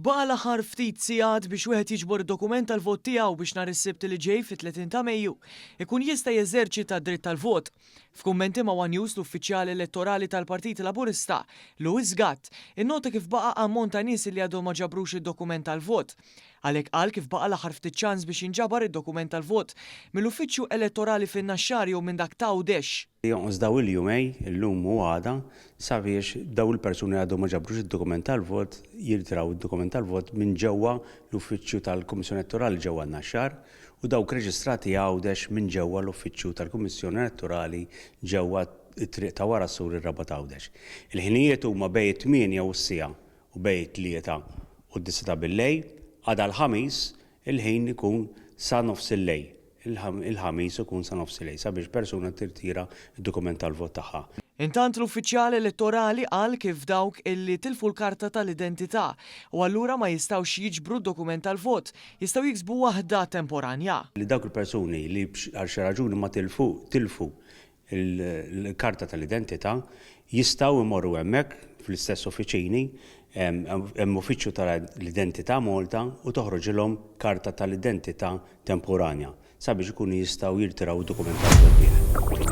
Baqa l-aħħar ftit sigħat biex wieħed jiġbor id-dokument tal-vot tiegħu biex nhar is-Sibt li ġej fit-30 ta' Mejju ikun jista' jeżerċita d-dritt tal-vot. F'kummenti ma' One News l-uffiċjali elettorali tal-Partit Laburista, Louis Gatt, innota kif baqa' ammont ta' nies li għadhom ma ġabrux id-dokument tal-vot. Għalhekk qal kif baqa' l-aħħar ftit ċans biex jinġabar id-dokument tal-vot mill-uffiċċju elettorali fin-Naxxar jew minn dak ta' Għawdex. Jonqos daw il-jumej, illum u għada, sabiex daw il-persuni għadhom ma ġabrux id-dokument tal-vot jirtiraw id-dokument tal-vot minn ġewwa l-uffiċċju tal-Kummissjoni Elettorali ġewwa n-Naxxar u dawk reġistrati Għawdex minn ġewwa l-uffiċċju tal-Kummissjoni Elettorali ġewwa t-triq ta' wara s-sur ir-Raba ta' Għawdex. Il-ħinijiet huma bejn 8 u s-sija u bejn 3 u d-9 ta' bil-lejl, għada l-ħamis il-ħin ikun sa nofs il-lejl. Il-ħamis ikun sa nofs il-lejl sabiex persuna tirtira id-dokument tal-vot tagħha. Intant l-uffiċjali elettorali qal kif dawk illi tilfu l-karta tal-identità u allura ma jistgħux jiġbru d-dokument tal-vot, jistgħu jiksbu waħda temporanja. Li dawk il-persuni li għal xi raġuni ma tilfu l-karta tal-identità jistgħu imorru hemmhekk fl-istess uffiċini hemm uffiċċju tal-identità Malta u toħroġilhom karta tal-identità temporanja sabiex ikunu jistgħu jirtiraw id-dokument tal-vot.